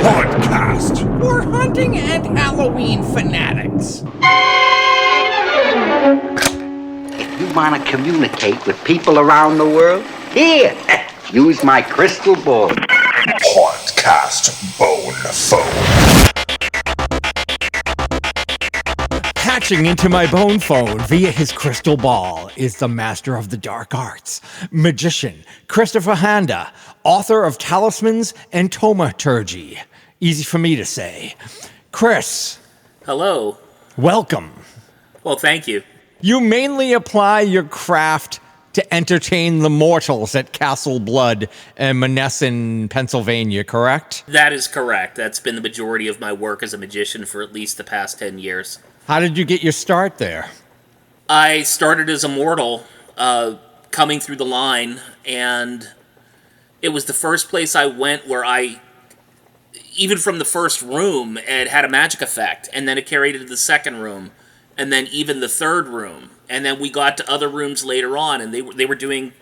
Hauntcast. For hunting and Halloween fanatics. If you want to communicate with people around the world, here, use my crystal ball. Hauntcast Bone Phone. Patching into my bone phone via his crystal ball is the master of the dark arts, magician Christopher Handa, author of Talismans and Thaumaturgy. Easy for me to say. Chris. Hello. Welcome. Well, thank you. You mainly apply your craft to entertain the mortals at Castle Blood and Monessen, Pennsylvania, correct? That is correct. That's been the majority of my work as a magician for at least the past 10 years. How did you get your start there? I started as a mortal, coming through the line, and it was the first place I went where even from the first room, it had a magic effect, and then it carried into the second room, and then even the third room, and then we got to other rooms later on, and they were doing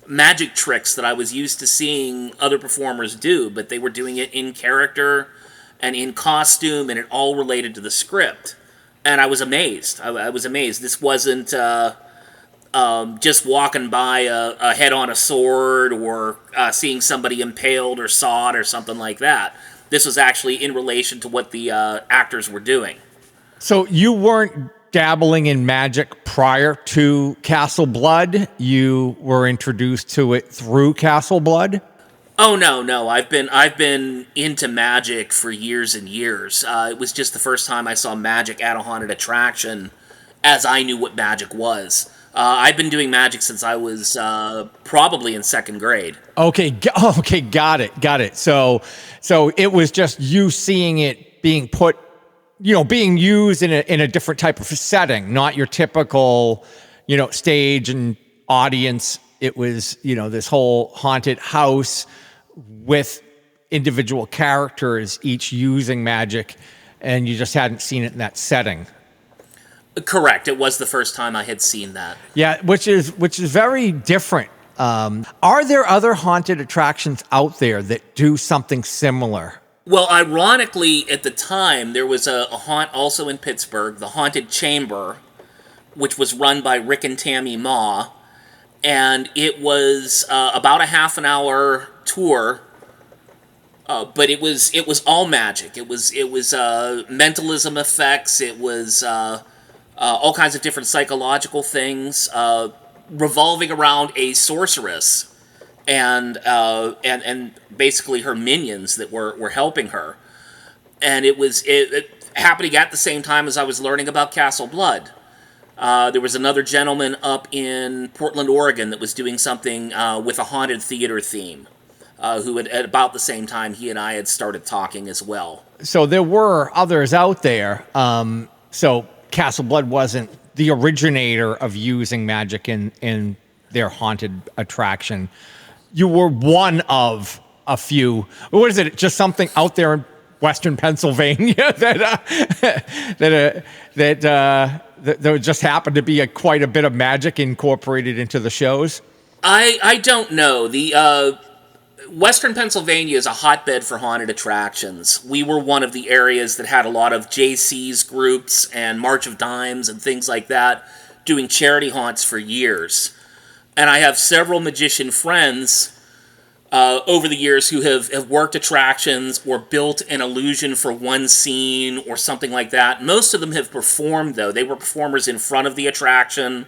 magic tricks that I was used to seeing other performers do, but they were doing it in character and in costume, and it all related to the script. And I was amazed. I was amazed. This wasn't just walking by a head on a sword or seeing somebody impaled or sawed or something like that. This was actually in relation to what the actors were doing. So you weren't dabbling in magic prior to Castle Blood? You were introduced to it through Castle Blood? Oh, no. I've been into magic for years and years. It was just the first time I saw magic at a haunted attraction as I knew what magic was. I've been doing magic since I was probably in second grade. Okay, got it. So it was just you seeing it being put, being used in a different type of setting, not your typical, stage and audience. It was, this whole haunted house with individual characters, each using magic, and you just hadn't seen it in that setting. Correct. It was the first time I had seen that. Yeah, which is very different. Are there other haunted attractions out there that do something similar? Well, ironically, at the time, there was a haunt also in Pittsburgh, the Haunted Chamber, which was run by Rick and Tammy Ma, and it was about a half an hour tour, but it was all magic. It was mentalism effects. It was all kinds of different psychological things revolving around a sorceress and basically her minions that were helping her. And it happening at the same time as I was learning about Castle Blood. There was another gentleman up in Portland, Oregon that was doing something with a haunted theater theme, who had, at about the same time he and I had started talking as well. So there were others out there. So Castle Blood wasn't the originator of using magic in their haunted attraction. You were one of a few. What is it? Just something out there in Western Pennsylvania that just happened to be quite a bit of magic incorporated into the shows? I don't know. The Western Pennsylvania is a hotbed for haunted attractions. We were one of the areas that had a lot of JC's groups and March of Dimes and things like that doing charity haunts for years. And I have several magician friends over the years who have worked attractions or built an illusion for one scene or something like that. Most of them have performed, though. They were performers in front of the attraction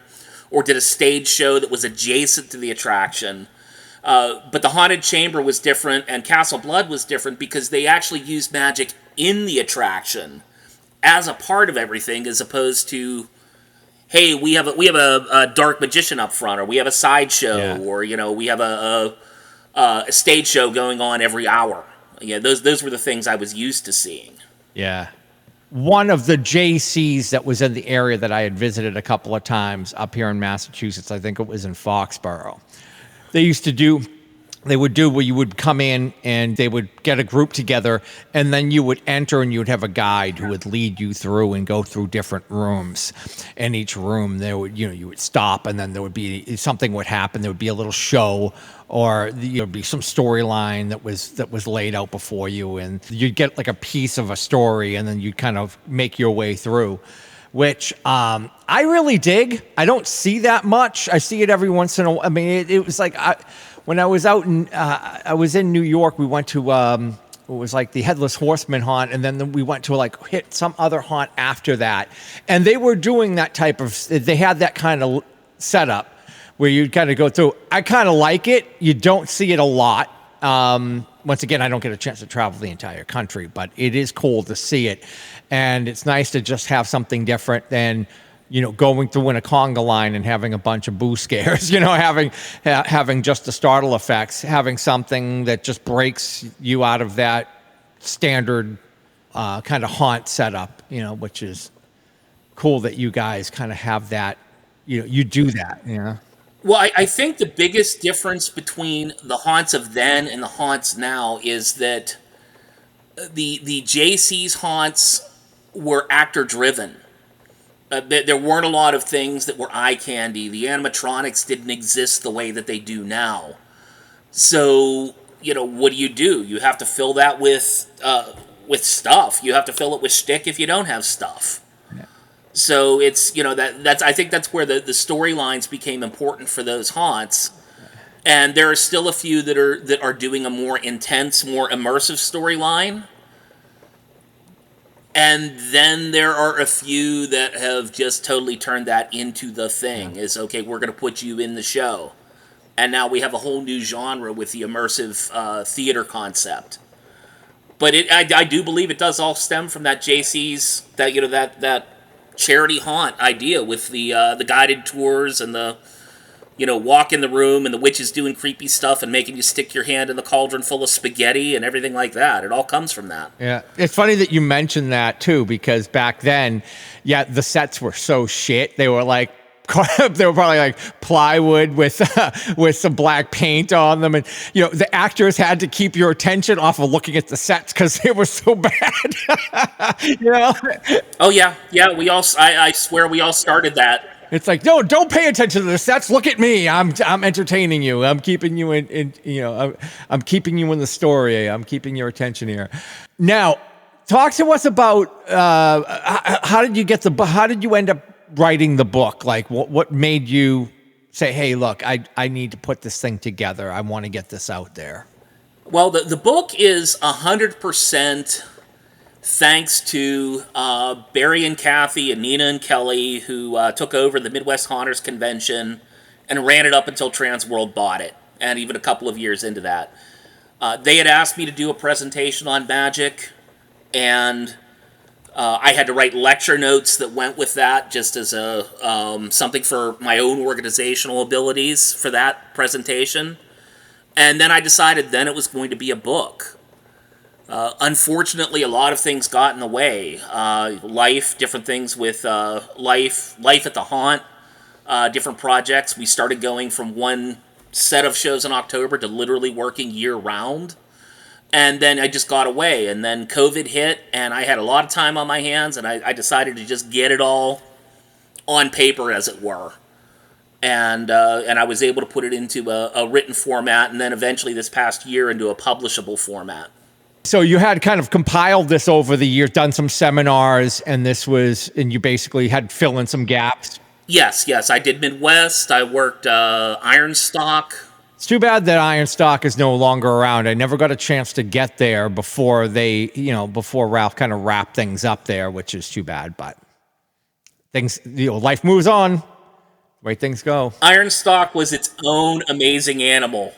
or did a stage show that was adjacent to the attraction. But the Haunted Chamber was different and Castle Blood was different because they actually used magic in the attraction as a part of everything, as opposed to, hey, we have a dark magician up front, or we have a sideshow, or we have a stage show going on every hour. Yeah, those were the things I was used to seeing. Yeah. One of the JCs that was in the area that I had visited a couple of times up here in Massachusetts, I think it was in Foxborough. They would do where you would come in and they would get a group together, and then you would enter and you would have a guide who would lead you through and go through different rooms. In each room, there would, you would stop, and then there would be something would happen. There would be a little show there'd be some storyline that was laid out before you, and you'd get like a piece of a story, and then you'd kind of make your way through, which I really dig. I don't see that much. I see it every once in a while. I mean, it was like when I was out in I was in New York. We went to it was like the Headless Horseman haunt, and then we went to like hit some other haunt after that, and they were doing that type of. They had that kind of setup where you kind of go through. I kind of like it. You don't see it a lot. Once again, I don't get a chance to travel the entire country, but it is cool to see it. And it's nice to just have something different than, going through in a conga line and having a bunch of boo scares, having just the startle effects, having something that just breaks you out of that standard kind of haunt setup, which is cool that you guys kind of have that, you do that, Well, I think the biggest difference between the haunts of then and the haunts now is that the JC's haunts were actor driven. There weren't a lot of things that were eye candy. The animatronics didn't exist the way that they do now. So, what do? You have to fill that with stuff. You have to fill it with shtick if you don't have stuff. So it's, that's I think that's where the storylines became important for those haunts. And there are still a few that are doing a more intense, more immersive storyline. And then there are a few that have just totally turned that into the thing. Is, okay, we're going to put you in the show. And now we have a whole new genre with the immersive theater concept. But I do believe it does all stem from that JC's, that charity haunt idea with the guided tours and the walk in the room and the witches doing creepy stuff and making you stick your hand in the cauldron full of spaghetti and everything like that. It all comes from that. Yeah, it's funny that you mentioned that too, because back then, the sets were so shit. They were like they were probably like plywood with some black paint on them, and the actors had to keep your attention off of looking at the sets because they were so bad. Oh yeah. I swear we all started that. It's like, no, don't pay attention to the sets. Look at me. I'm entertaining you. I'm keeping you I'm keeping you in the story. I'm keeping your attention here. Now, talk to us about how did you end up writing the book? Like, what made you say, hey, look, I need to put this thing together. I want to get this out there. Well, the book is 100% thanks to Barry and Kathy and Nina and Kelly, who took over the Midwest Haunters Convention and ran it up until Transworld bought it, and even a couple of years into that. They had asked me to do a presentation on magic, and I had to write lecture notes that went with that, just as something for my own organizational abilities for that presentation. And then I decided then it was going to be a book. Unfortunately, a lot of things got in the way. Different things with life at the haunt, different projects. We started going from one set of shows in October to literally working year-round. And then I just got away. And then COVID hit, and I had a lot of time on my hands, and I decided to just get it all on paper, as it were. And I was able to put it into a written format, and then eventually this past year into a publishable format. So you had kind of compiled this over the years, done some seminars, and you basically had to fill in some gaps. Yes. I did Midwest. I worked Ironstock. It's too bad that Ironstock is no longer around. I never got a chance to get there before Ralph kind of wrapped things up there, which is too bad, but things, life moves on. The way things go. Ironstock was its own amazing animal.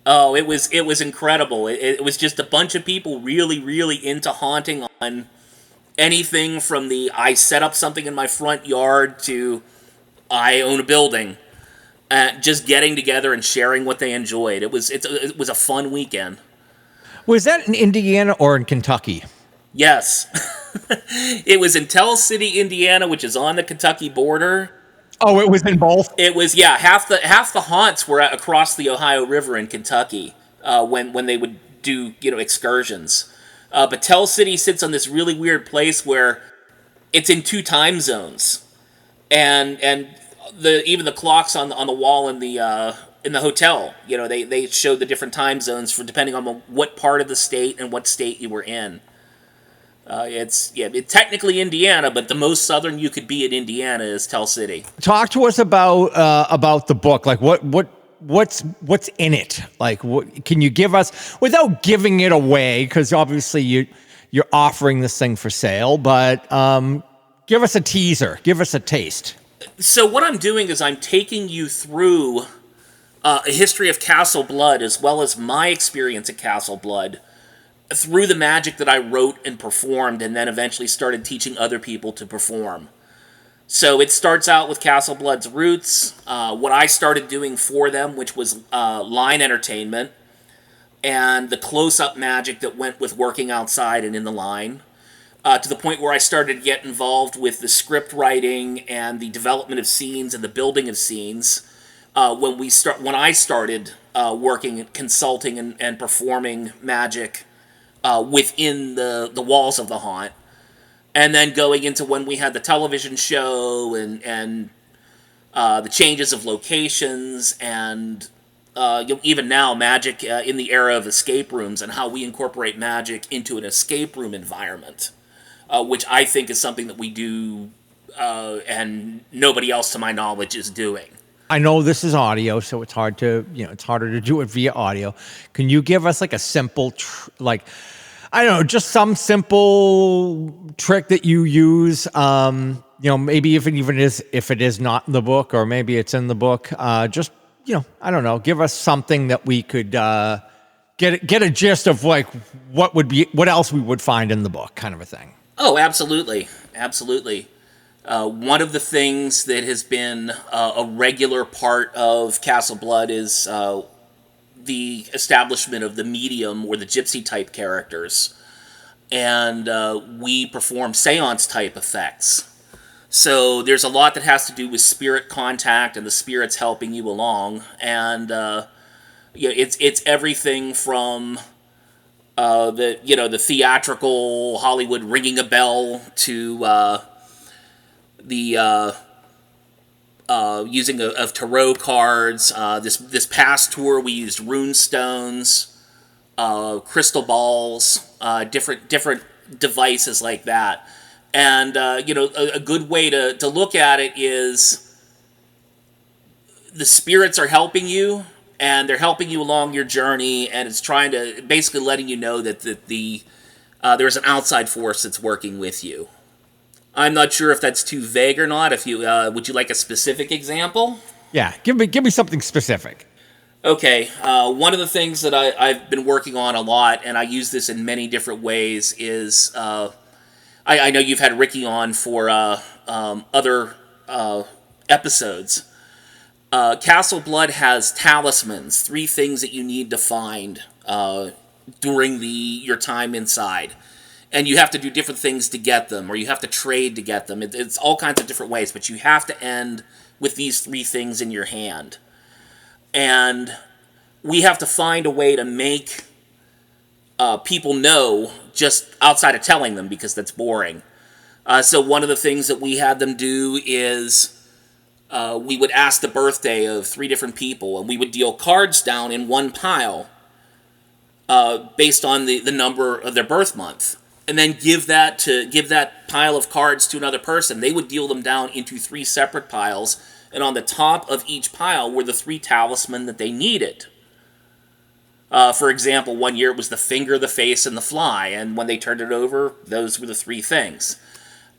Oh, it was incredible. It was just a bunch of people really, really into haunting on anything from the I set up something in my front yard to I own a building. Just getting together and sharing what they enjoyed. It was a fun weekend. Was that in Indiana or in Kentucky? Yes. It was in Tell City, Indiana, which is on the Kentucky border. Oh, it was in both? It was, half the haunts were across the Ohio River in Kentucky when they would do, excursions. But Tell City sits on this really weird place where it's in 2 time zones. And even the clocks on the wall in in the hotel. They showed the different time zones for depending on what part of the state and what state you were in. It's technically Indiana, but the most southern you could be in Indiana is Tell City. Talk to us about the book. Like what's in it? Like what can you give us without giving it away? Because obviously you're offering this thing for sale, but give us a teaser. Give us a taste. So what I'm doing is I'm taking you through a history of Castle Blood as well as my experience at Castle Blood through the magic that I wrote and performed and then eventually started teaching other people to perform. So it starts out with Castle Blood's roots, what I started doing for them, which was line entertainment, and the close-up magic that went with working outside and in the line, to the point where I started to get involved with the script writing and the development of scenes and the building of scenes when I started working, consulting, and performing magic within the walls of the haunt, and then going into when we had the television show and the changes of locations and even now magic in the era of escape rooms and how we incorporate magic into an escape room environment, which I think is something that we do and nobody else to my knowledge is doing. I know this is audio, so it's harder to do it via audio. Can you give us like a simple, just some simple trick that you use? Maybe if it is not in the book, or maybe it's in the book. I don't know. Give us something that we could get a gist of, like what else we would find in the book, kind of a thing. Oh, absolutely, absolutely. One of the things that has been a regular part of Castle Blood is the establishment of the medium or the gypsy type characters. And we perform seance type effects. So there's a lot that has to do with spirit contact and the spirits helping you along. And it's everything from the theatrical Hollywood ringing a bell to the using of tarot cards. This past tour we used rune stones, crystal balls, different devices like that. And a good way to look at it is the spirits are helping you, and they're helping you along your journey, and it's trying to basically letting you know that there's an outside force that's working with you. I'm not sure if that's too vague or not. If you would you like a specific example? Yeah, give me something specific. Okay, one of the things that I've been working on a lot, and I use this in many different ways, is I know you've had Ricky on for other episodes. Castle Blood has talismans, 3 things that you need to find during your time inside. And you have to do different things to get them, or you have to trade to get them. It's all kinds of different ways, but you have to end with these 3 things in your hand. And we have to find a way to make people know just outside of telling them, because that's boring. So one of the things that we had them do is we would ask the birthday of 3 different people, and we would deal cards down in one pile based on the number of their birth month. And then give that pile of cards to another person. They would deal them down into 3 separate piles, and on the top of each pile were the 3 talisman that they needed. For example, one year it was the finger, the face, and the fly, and when they turned it over, those were the 3 things.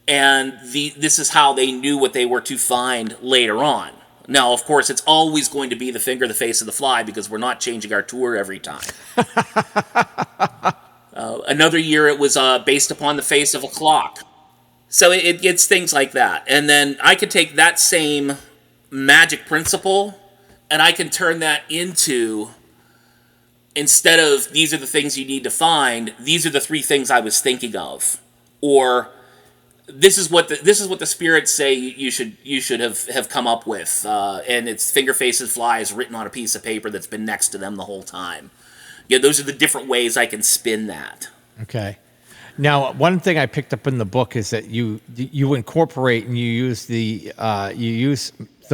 And this is how they knew what they were to find later on. Now, of course, it's always going to be the finger, the face, and the fly, because we're not changing our tour every time. Another year it was based upon the face of a clock. So it's things like that. And then I could take that same magic principle and I can turn that into, instead of these are the things you need to find, these are the 3 things I was thinking of. Or this is what the spirits say you should have come up with. And it's finger, faces, flies written on a piece of paper that's been next to them the whole time. Yeah, those are the different ways I can spin that. Okay. Now, one thing I picked up in the book is that you incorporate and you use the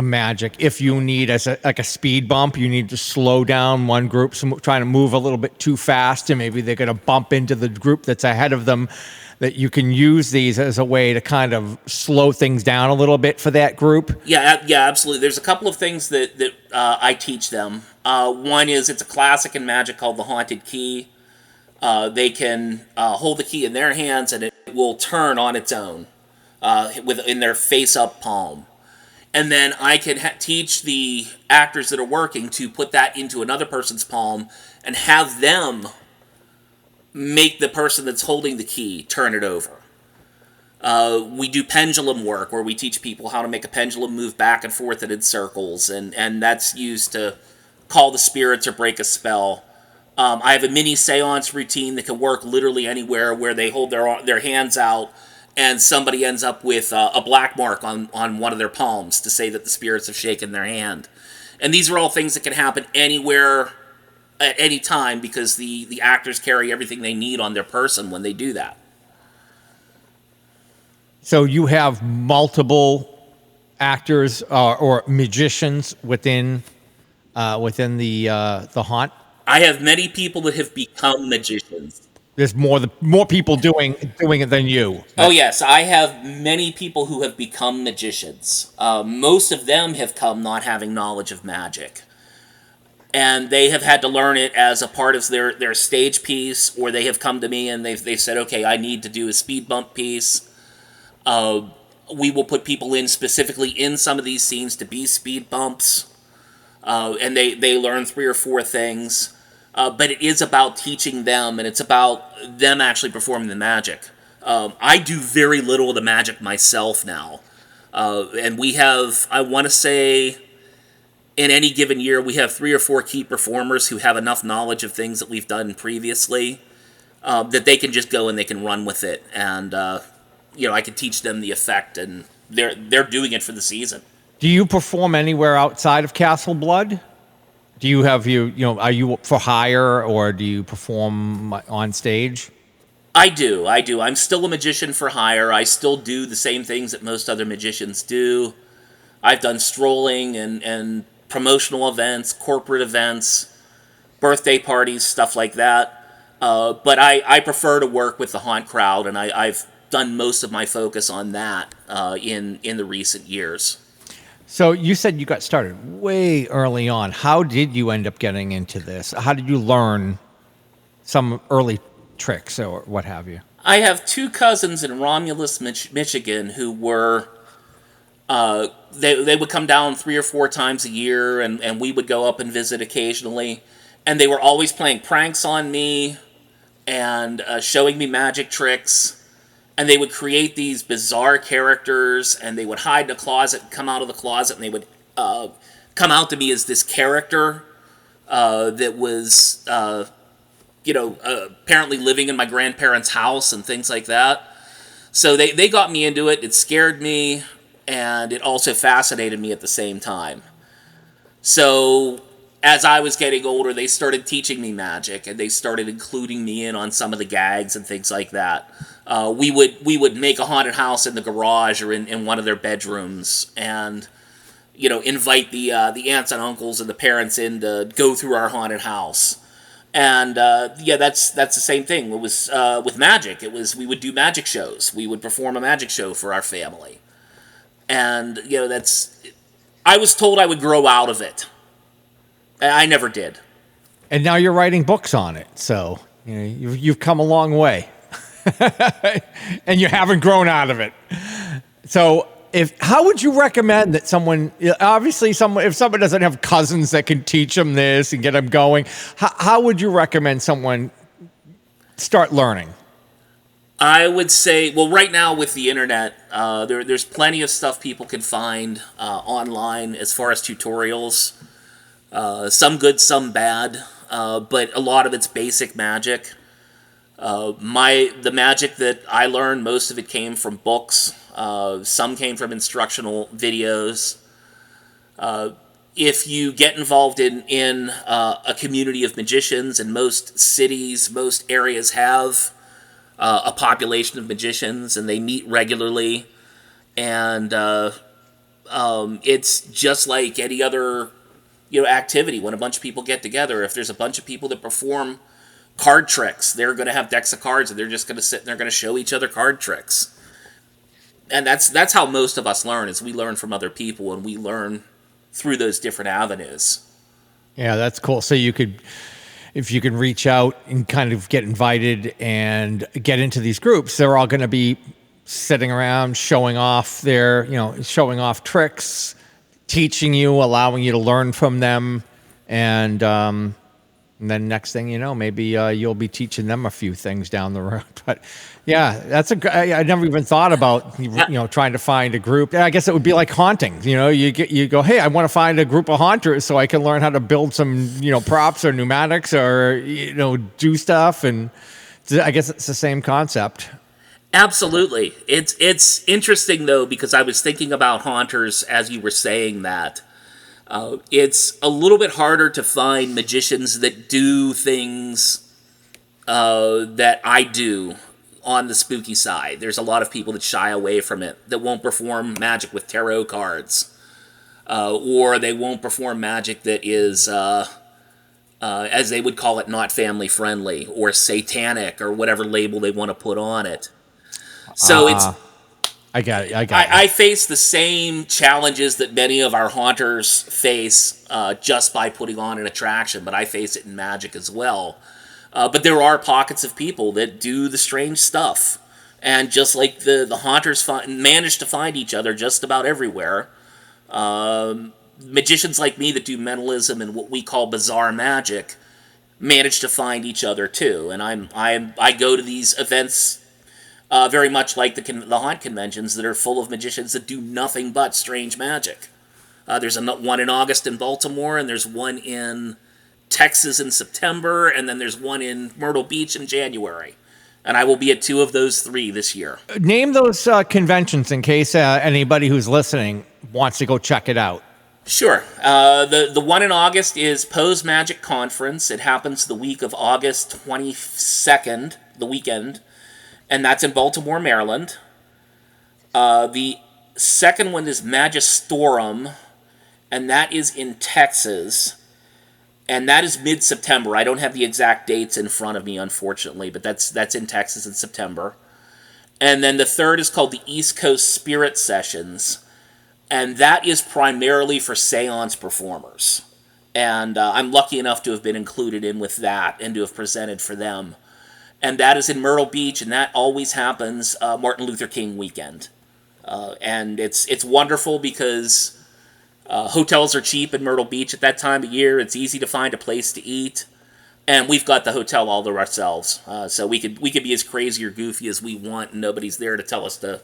magic if you need as like a speed bump. You need to slow down one group, trying to move a little bit too fast, and maybe they're going to bump into the group that's ahead of them. That you can use these as a way to kind of slow things down a little bit for that group. Yeah, absolutely. There's a couple of things that I teach them. One is it's a classic in magic called the Haunted Key. They can hold the key in their hands and it will turn on its own in their face-up palm. And then I can teach the actors that are working to put that into another person's palm and have them make the person that's holding the key turn it over. We do pendulum work where we teach people how to make a pendulum move back and forth in circles, and that's used to call the spirits or break a spell. I have a mini seance routine that can work literally anywhere where they hold their hands out and somebody ends up with a black mark on one of their palms to say that the spirits have shaken their hand. And these are all things that can happen anywhere at any time because the actors carry everything they need on their person when they do that. So you have multiple actors or magicians within the haunt. I have many people that have become magicians. There's more people doing it than you. Oh yes, I have many people who have become magicians. Most of them have come not having knowledge of magic. And they have had to learn it as a part of their stage piece, or they have come to me and they've said, okay, I need to do a speed bump piece. We will put people in specifically in some of these scenes to be speed bumps. And they learn 3 or 4 things. But it is about teaching them, and it's about them actually performing the magic. I do very little of the magic myself now. And we have, I want to say, in any given year, we have 3 or 4 key performers who have enough knowledge of things that we've done previously that they can just go and they can run with it. And, I can teach them the effect, and they're doing it for the season. Do you perform anywhere outside of Castle Blood? Do you have are you for hire or do you perform on stage? I do. I'm still a magician for hire. I still do the same things that most other magicians do. I've done strolling and promotional events, corporate events, birthday parties, stuff like that. But I prefer to work with the haunt crowd, and I've done most of my focus on that in the recent years. So you said you got started way early on. How did you end up getting into this? How did you learn some early tricks or what have you? I have 2 cousins in Romulus, Michigan, who were they would come down 3 or 4 times a year, and we would go up and visit occasionally. And they were always playing pranks on me and showing me magic tricks. And they would create these bizarre characters, and they would hide in a closet, come out of the closet, and they would come out to me as this character that was, apparently living in my grandparents' house and things like that. So they got me into it. It scared me, and it also fascinated me at the same time. So as I was getting older, they started teaching me magic, and they started including me in on some of the gags and things like that. We would make a haunted house in the garage or in one of their bedrooms, and invite the aunts and uncles and the parents in to go through our haunted house. And that's the same thing. It was with magic. It was we would do magic shows. We would perform a magic show for our family, and I was told I would grow out of it. I never did. And now you're writing books on it, so you've come a long way. And you haven't grown out of it. So how would you recommend that someone, obviously if someone doesn't have cousins that can teach them this and get them going, how would you recommend someone start learning? I would say, well, right now with the internet, there's plenty of stuff people can find online as far as tutorials. Some good, some bad, but a lot of it's basic magic. The magic that I learned, most of it came from books. Some came from instructional videos. If you get involved in a community of magicians, and most cities, most areas have a population of magicians, and they meet regularly, and it's just like any other activity. When a bunch of people get together, if there's a bunch of people that perform card tricks, they're going to have decks of cards, and they're just going to sit and they're going to show each other card tricks. And that's how most of us learn, is we learn from other people, and we learn through those different avenues. Yeah, that's cool. So if you can reach out and kind of get invited and get into these groups, they're all going to be sitting around showing off showing off tricks, teaching you, allowing you to learn from them. And then next thing you know, maybe you'll be teaching them a few things down the road. But yeah, I never even thought about, trying to find a group. I guess it would be like haunting. You go, hey, I want to find a group of haunters so I can learn how to build some, props or pneumatics or, do stuff. And I guess it's the same concept. Absolutely. It's interesting, though, because I was thinking about haunters as you were saying that. It's a little bit harder to find magicians that do things that I do on the spooky side. There's a lot of people that shy away from it, that won't perform magic with tarot cards, or they won't perform magic that is, as they would call it, not family friendly, or satanic, or whatever label they want to put on it. So I got it. I face the same challenges that many of our haunters face just by putting on an attraction, but I face it in magic as well. But there are pockets of people that do the strange stuff. And just like the haunters manage to find each other just about everywhere, magicians like me that do mentalism and what we call bizarre magic manage to find each other too. And I go to these events very much like the haunt conventions that are full of magicians that do nothing but strange magic. There's one in August in Baltimore, and there's one in Texas in September, and then there's one in Myrtle Beach in January. And I will be at 2 of those 3 this year. Name those conventions in case anybody who's listening wants to go check it out. Sure. The one in August is Poe's Magic Conference. It happens the week of August 22nd, the weekend, and that's in Baltimore, Maryland. The second one is Magistorum, and that is in Texas, and that is mid-September. I don't have the exact dates in front of me, unfortunately, but that's in Texas in September. And then the third is called the East Coast Spirit Sessions, and that is primarily for seance performers. And I'm lucky enough to have been included in with that and to have presented for them. And that is in Myrtle Beach, and that always happens Martin Luther King weekend. And it's wonderful because hotels are cheap in Myrtle Beach at that time of year. It's easy to find a place to eat, and we've got the hotel all to ourselves. So we could be as crazy or goofy as we want, and nobody's there to tell us to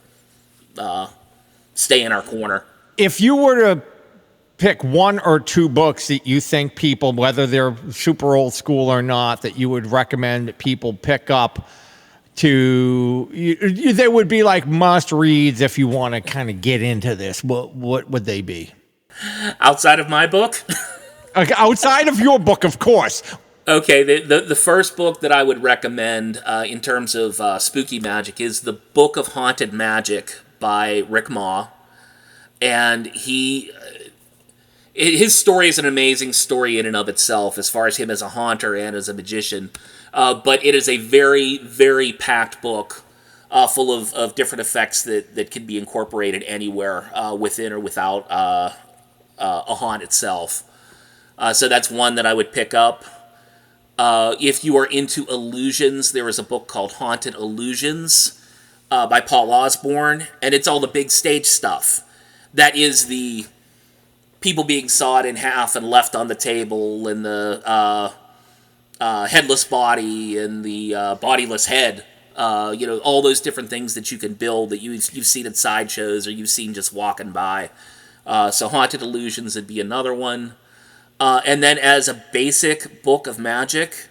stay in our corner. If you were to pick 1 or 2 books that you think people, whether they're super old school or not, that you would recommend that people pick up they would be like must reads if you want to kind of get into this, what would they be? Outside of my book? Okay, outside of your book, of course. Okay, the first book that I would recommend in terms of spooky magic is the Book of Haunted Magic by Rick Ma. And his story is an amazing story in and of itself, as far as him as a haunter and as a magician. But it is a very, very packed book, full of different effects that can be incorporated anywhere within or without a haunt itself. So that's one that I would pick up. If you are into illusions, there is a book called Haunted Illusions by Paul Osborne, and it's all the big stage stuff. That is the people being sawed in half and left on the table, and the headless body, and the bodiless head. All those different things that you can build that you've seen in sideshows or you've seen just walking by. So Haunted Illusions would be another one. And then as a basic book of magic,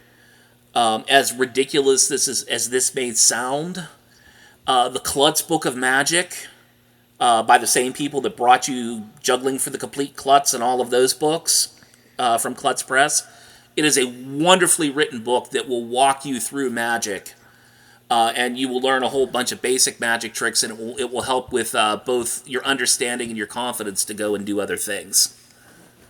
as ridiculous as this may sound, the Klutz Book of Magic, by the same people that brought you Juggling for the Complete Klutz and all of those books from Klutz Press. It is a wonderfully written book that will walk you through magic and you will learn a whole bunch of basic magic tricks, and it will help with both your understanding and your confidence to go and do other things.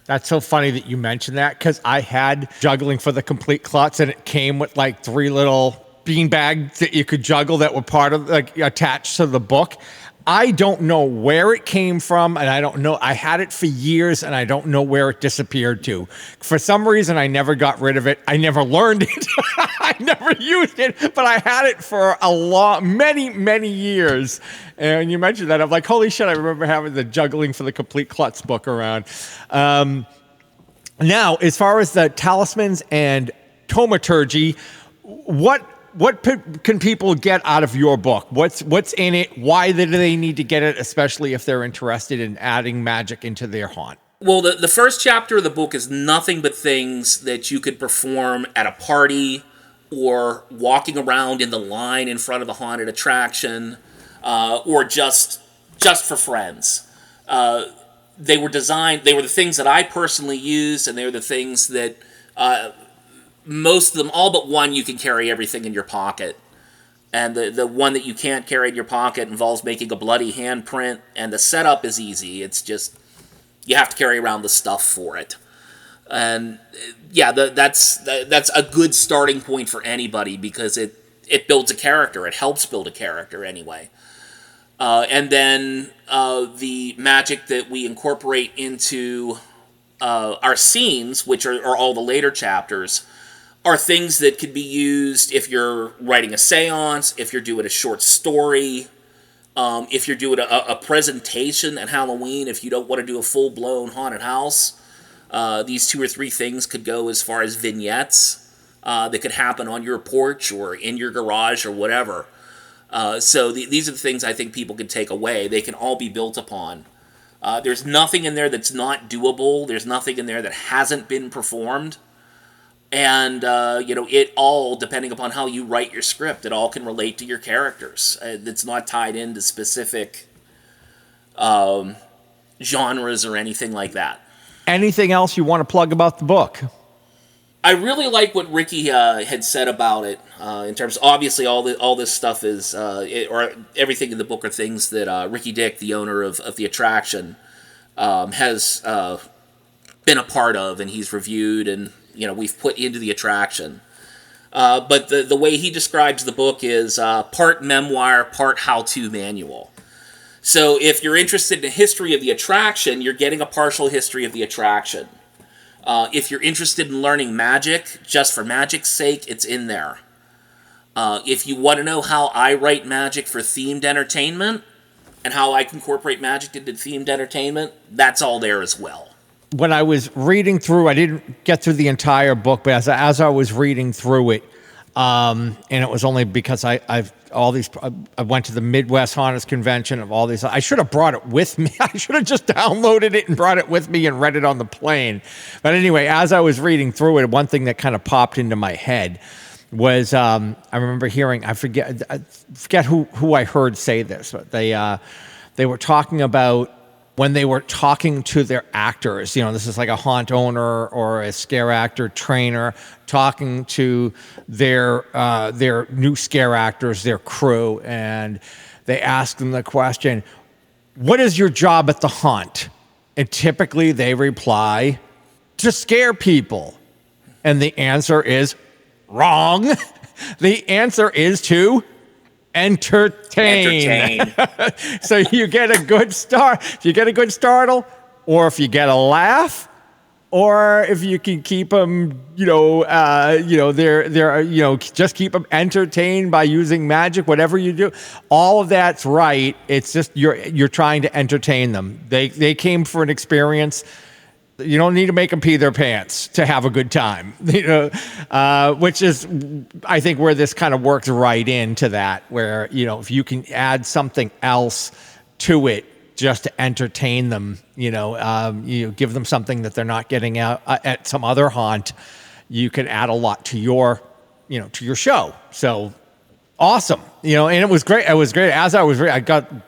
That's so funny that you mentioned that, because I had Juggling for the Complete Klutz, and it came with like 3 little bean bags that you could juggle that were part of, like, attached to the book. I don't know where it came from, and I don't know. I had it for years, and I don't know where it disappeared to. For some reason, I never got rid of it. I never learned it. I never used it, but I had it for many years. And you mentioned that, I'm like, holy shit! I remember having the Juggling for the Complete Klutz book around. Now, as far as the Talismans and Thaumaturgy, what can people get out of your book? What's in it? Why do they need to get it, especially if they're interested in adding magic into their haunt? Well, the first chapter of the book is nothing but things that you could perform at a party or walking around in the line in front of a haunted attraction, or just for friends. They were the things that I personally used, and they were the things that most of them, all but one, you can carry everything in your pocket. And the one that you can't carry in your pocket involves making a bloody handprint, and the setup is easy. It's just, you have to carry around the stuff for it. And yeah, that's a good starting point for anybody, because it builds a character. It helps build a character anyway. And then the magic that we incorporate into our scenes, which are all the later chapters, are things that could be used if you're writing a seance, if you're doing a short story, if you're doing a presentation at Halloween, if you don't want to do a full-blown haunted house. These 2 or 3 things could go as far as vignettes that could happen on your porch or in your garage or whatever. So these are the things I think people can take away. They can all be built upon. There's nothing in there that's not doable. There's nothing in there that hasn't been performed. And, it all, depending upon how you write your script, it all can relate to your characters. It's not tied into specific genres or anything like that. Anything else you want to plug about the book? I really like what Ricky had said about it, in terms of, obviously, all this stuff is, or everything in the book are things that Ricky Dick, the owner of the attraction, has been a part of, and he's reviewed, and we've put into the attraction. But the way he describes the book is part memoir, part how-to manual. So if you're interested in the history of the attraction, you're getting a partial history of the attraction. If you're interested in learning magic, just for magic's sake, it's in there. If you want to know how I write magic for themed entertainment, and how I incorporate magic into themed entertainment, that's all there as well. When I was reading through, I didn't get through the entire book, but as I was reading through it, and it was only because I went to the Midwest Haunters Convention of all these. I should have brought it with me. I should have just downloaded it and brought it with me and read it on the plane. But anyway, as I was reading through it, one thing that kind of popped into my head was I remember hearing, I forget who I heard say this, but they were talking about when they were talking to their actors. This is like a haunt owner or a scare actor trainer talking to their new scare actors, their crew, and they ask them the question, "What is your job at the haunt?" And typically they reply, "To scare people." And the answer is wrong. The answer is to entertain. So you get a good start. If you get a good startle, or if you get a laugh, or if you can keep them, just keep them entertained by using magic. Whatever you do, all of that's right. It's just you're trying to entertain them. They came for an experience. You don't need to make them pee their pants to have a good time, which is, I think, where this kind of works right into that, where, if you can add something else to it just to entertain them, you give them something that they're not getting out at some other haunt, you can add a lot to your show. So awesome. And it was great. It was great. As I was I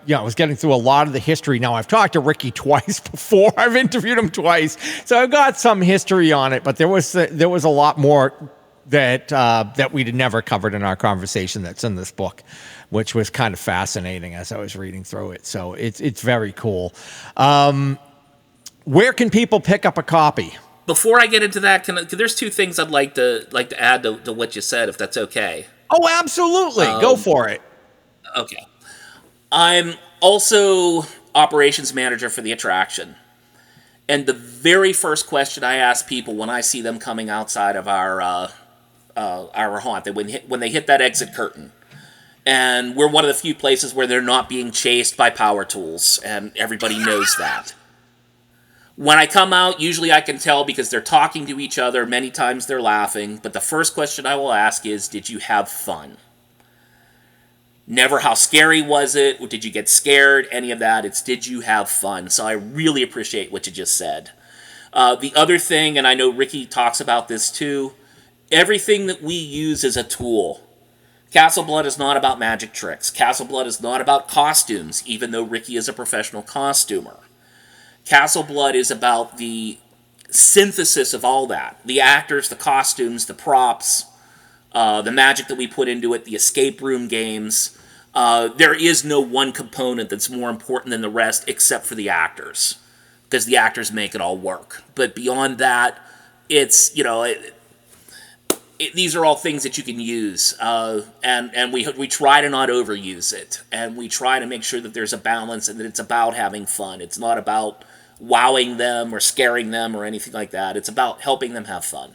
was getting through a lot of the history. Now, I've talked to Ricky twice before. I've interviewed him twice. So I've got some history on it, but there was a lot more that we'd never covered in our conversation that's in this book, which was kind of fascinating as I was reading through it. So it's very cool. Where can people pick up a copy? Before I get into that, there's two things I'd like to add to what you said, if that's okay. Oh, absolutely. Go for it. Okay. I'm also operations manager for the attraction. And the very first question I ask people when I see them coming outside of our haunt, that when they hit that exit curtain, and we're one of the few places where they're not being chased by power tools, and everybody knows that. When I come out, usually I can tell because they're talking to each other. Many times they're laughing. But the first question I will ask is, did you have fun? Never how scary was it? Or did you get scared? Any of that. It's did you have fun? So I really appreciate what you just said. The other thing, and I know Ricky talks about this too, everything that we use is a tool. Castle Blood is not about magic tricks. Castle Blood is not about costumes, even though Ricky is a professional costumer. Castle Blood is about the synthesis of all that. The actors, the costumes, the props, the magic that we put into it, the escape room games. There is no one component that's more important than the rest except for the actors, because the actors make it all work. But beyond that, it's, these are all things that you can use, and we try to not overuse it, and we try to make sure that there's a balance and that it's about having fun. It's not about wowing them or scaring them or anything like that. It's about helping them have fun.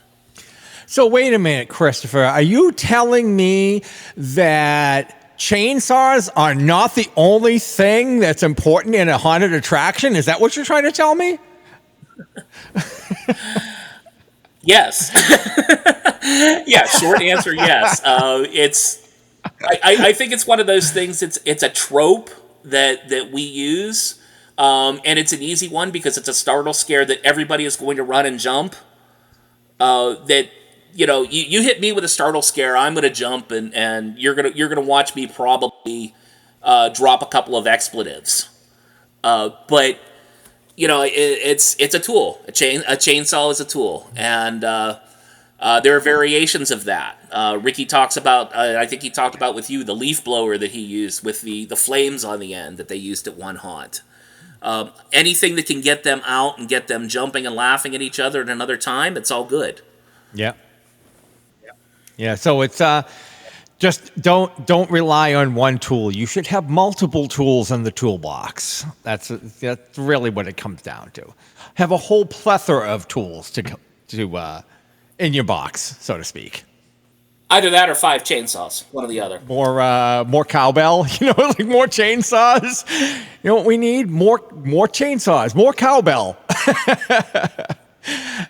So wait a minute, Christopher. Are you telling me that chainsaws are not the only thing that's important in a haunted attraction? Is that what you're trying to tell me? Yes. Yeah, short answer, yes. I think it's one of those things. It's a trope that we use, and it's an easy one because it's a startle scare that everybody is going to run and jump. You hit me with a startle scare, I'm going to jump, and you're gonna watch me probably drop a couple of expletives. But it's a tool. A chainsaw is a tool, and there are variations of that. Ricky talks about, I think he talked about with you, the leaf blower that he used with the flames on the end that they used at one haunt. Anything that can get them out and get them jumping and laughing at each other at another time, it's all good. Yeah. Yeah. So it's just don't rely on one tool. You should have multiple tools in the toolbox. That's really what it comes down to. Have a whole plethora of tools to in your box, so to speak. Either that or 5 chainsaws, one or the other. More cowbell, like more chainsaws. You know what we need? More chainsaws, more cowbell.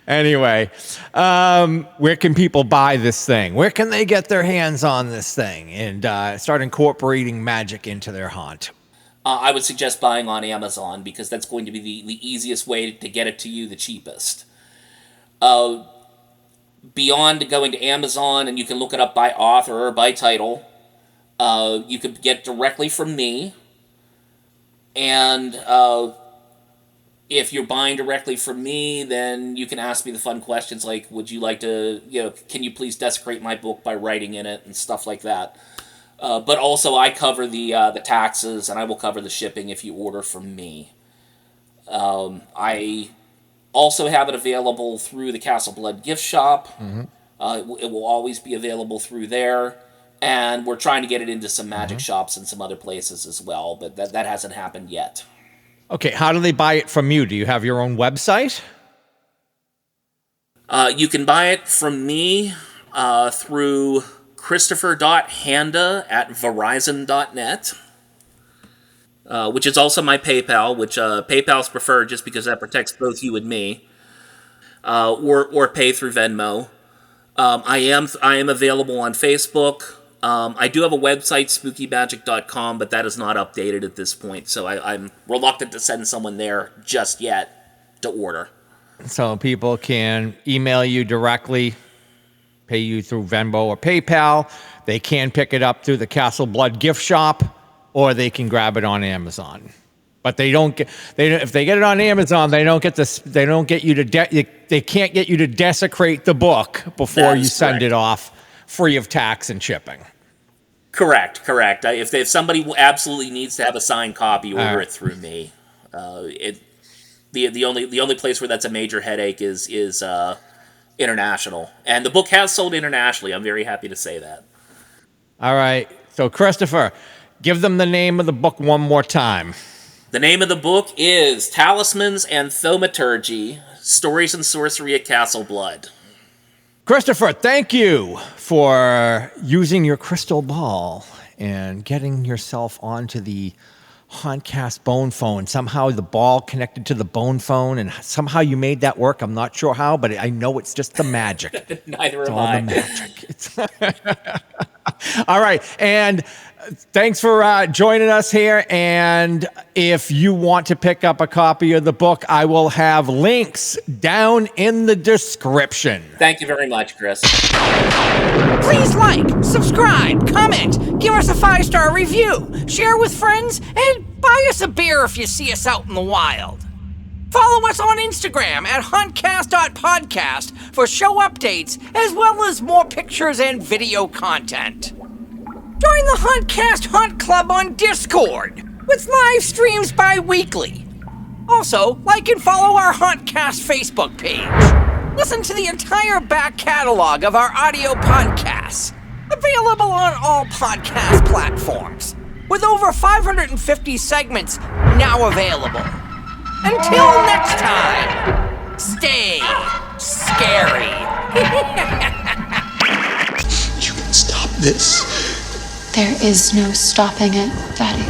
Anyway, where can people buy this thing? Where can they get their hands on this thing and start incorporating magic into their haunt? I would suggest buying on Amazon because that's going to be the easiest way to get it to you, the cheapest. Beyond going to Amazon, and you can look it up by author or by title, you could get directly from me. And if you're buying directly from me, then you can ask me the fun questions like, would you like to, can you please desecrate my book by writing in it and stuff like that. But also I cover the taxes, and I will cover the shipping if you order from me. I also have it available through the Castle Blood gift shop. Mm-hmm. It will always be available through there. And we're trying to get it into some magic shops and some other places as well, but that hasn't happened yet. Okay, how do they buy it from you? Do you have your own website? You can buy it from me through Christopher.Handa at Verizon.net. Which is also my PayPal, which PayPal's preferred just because that protects both you and me, or pay through Venmo. I am available on Facebook. I do have a website, spookymagic.com, but that is not updated at this point, so I'm reluctant to send someone there just yet to order. So people can email you directly, pay you through Venmo or PayPal. They can pick it up through the Castle Blood gift shop, or they can grab it on Amazon. But they don't get if they get it on Amazon, they don't get this. They don't get you to they can't get you to desecrate the book before you send it off free of tax and shipping. Correct. If somebody absolutely needs to have a signed copy, order it through me. The only place where that's a major headache is international, and the book has sold internationally. I'm very happy to say that. All right, so Christopher, give them the name of the book one more time. The name of the book is Talismans and Thaumaturgy: Stories and Sorcery at Castle Blood. Christopher, thank you for using your crystal ball and getting yourself onto the Hauntcast bone phone. Somehow the ball connected to the bone phone, and somehow you made that work. I'm not sure how, but I know it's just the magic. Neither it's am all I. the magic. All right, and thanks for joining us here. And if you want to pick up a copy of the book, I will have links down in the description. Thank you very much, Chris. Please like, subscribe, comment, give us a 5-star review, share with friends, and buy us a beer if you see us out in the wild. Follow us on Instagram at hauntcast.podcast for show updates, as well as more pictures and video content. Join the Hauntcast Hunt Club on Discord, with live streams bi-weekly. Also, like and follow our Hauntcast Facebook page. Listen to the entire back catalog of our audio podcasts, available on all podcast platforms, with over 550 segments now available. Until next time, stay scary. You can stop this. There is no stopping it, Daddy.